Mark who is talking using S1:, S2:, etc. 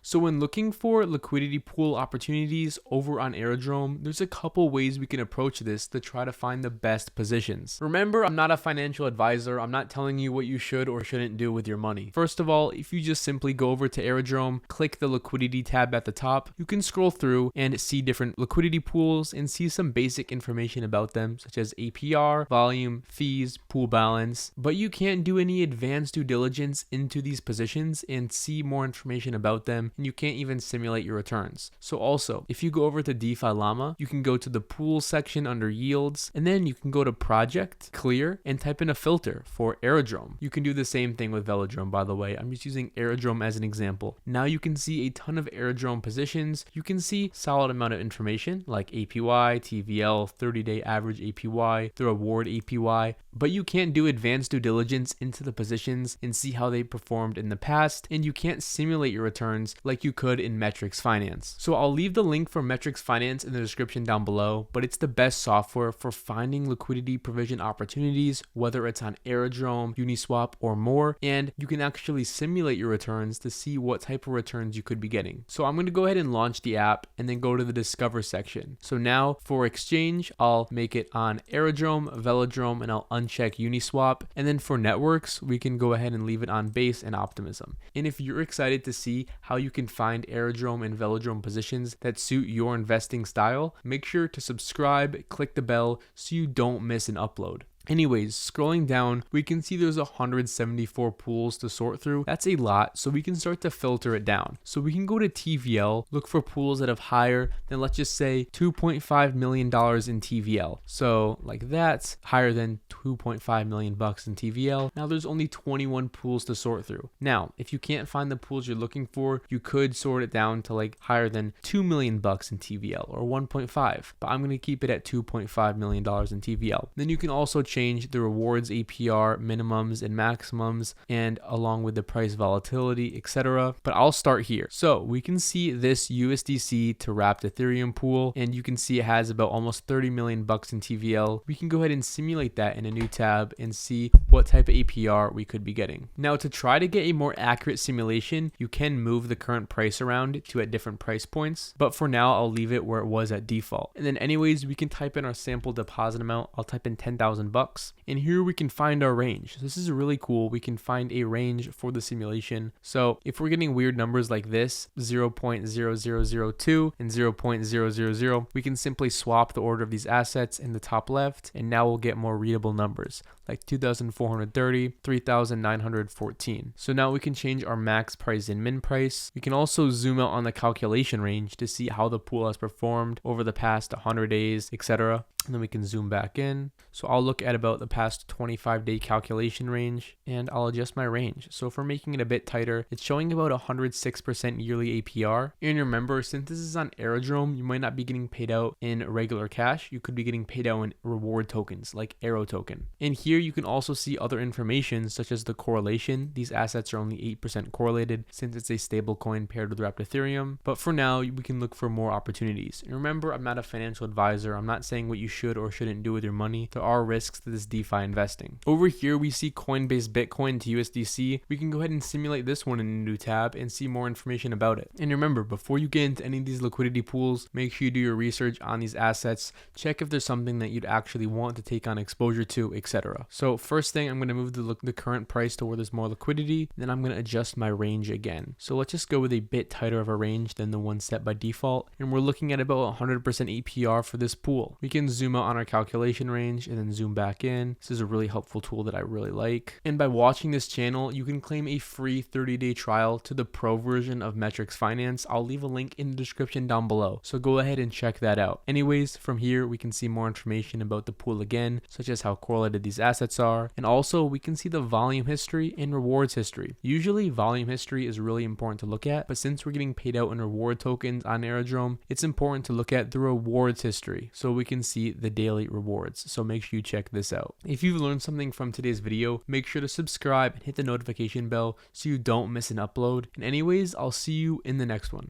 S1: So when looking for liquidity pool opportunities over on Aerodrome, there's a couple ways we can approach this to try to find the best positions. Remember, I'm not a financial advisor. I'm not telling you what you should or shouldn't do with your money. First of all, if you just simply go over to Aerodrome, click the liquidity tab at the top, you can scroll through and see different liquidity pools and see some basic information about them, such as APR, volume, fees, pool balance, but you can't do any advanced due diligence into these positions and see more information about them, and you can't even simulate your returns. So also, if you go over to DeFi Llama, you can go to the pool section under yields, and then you can go to project, clear, and type in a filter for Aerodrome. You can do the same thing with Velodrome, by the way. I'm just using Aerodrome as an example. Now you can see a ton of Aerodrome positions. You can see solid amount of information like APY, TVL, 30-day average APY, the reward APY, but you can't do advanced due diligence into the positions and see how they performed in the past, and you can't simulate your returns like you could in Metrics Finance. So I'll leave the link for Metrics Finance in the description down below, but it's the best software for finding liquidity provision opportunities, whether it's on Aerodrome, Uniswap, or more, and you can actually simulate your returns to see what type of returns you could be getting. So I'm going to go ahead and launch the app and then go to the Discover section. So now for exchange, I'll make it on Aerodrome, Velodrome, and I'll uncheck Uniswap. And then for networks, we can go ahead and leave it on Base and Optimism. And if you're excited to see how you can find Aerodrome and Velodrome positions that suit your investing style, make sure to subscribe, click the bell so you don't miss an upload. Anyways, scrolling down, we can see there's 174 pools to sort through. That's a lot, so we can start to filter it down. So we can go to TVL, look for pools that have higher than, let's just say, $2.5 million in TVL. So like that's higher than $2.5 million bucks in TVL. Now there's only 21 pools to sort through. Now, if you can't find the pools you're looking for, you could sort it down to like higher than $2 million bucks in TVL or 1.5, but I'm going to keep it at $2.5 million in TVL. Then you can also change the rewards APR minimums and maximums, and along with the price volatility, etc. But I'll start here. So we can see this USDC to wrapped Ethereum pool, and you can see it has about almost 30 million bucks in TVL. We can go ahead and simulate that in a new tab and see what type of APR we could be getting. Now to try to get a more accurate simulation, you can move the current price around to at different price points, but for now I'll leave it where it was at default. And then anyways, we can type in our sample deposit amount. I'll type in 10,000 bucks. And here we can find our range. This is really cool. We can find a range for the simulation. So if we're getting weird numbers like this, 0.0002 and 0.000, we can simply swap the order of these assets in the top left, and now we'll get more readable numbers like 2,430, 3,914. So now we can change our max price and min price. We can also zoom out on the calculation range to see how the pool has performed over the past 100 days, etc. And then we can zoom back in. So I'll look at about the past 25-day calculation range, and I'll adjust my range. So if we're making it a bit tighter, it's showing about 106% yearly APR. And remember, since this is on Aerodrome, you might not be getting paid out in regular cash. You could be getting paid out in reward tokens like Aero token. And here you can also see other information such as the correlation. These assets are only 8% correlated since it's a stable coin paired with wrapped Ethereum. But for now, we can look for more opportunities. And remember, I'm not a financial advisor. I'm not saying what you should or shouldn't do with your money. There are risks to this DeFi investing. Over here, we see Coinbase Bitcoin to USDC. We can go ahead and simulate this one in a new tab and see more information about it. And remember, before you get into any of these liquidity pools, make sure you do your research on these assets. Check if there's something that you'd actually want to take on exposure to, etc. So first thing, I'm going to move the current price to where there's more liquidity. Then I'm going to adjust my range again. So let's just go with a bit tighter of a range than the one set by default. And we're looking at about 100% APR for this pool. We can zoom out on our calculation range and then zoom back in. This is a really helpful tool that I really like. And by watching this channel, you can claim a free 30-day trial to the pro version of Metrics Finance. I'll leave a link in the description down below. So go ahead and check that out. Anyways, from here, we can see more information about the pool again, such as how correlated these assets are. And also we can see the volume history and rewards history. Usually volume history is really important to look at, but since we're getting paid out in reward tokens on Aerodrome, it's important to look at the rewards history so we can see the daily rewards. So make sure you check this out. If you've learned something from today's video, make sure to subscribe and hit the notification bell so you don't miss an upload. And anyways, I'll see you in the next one.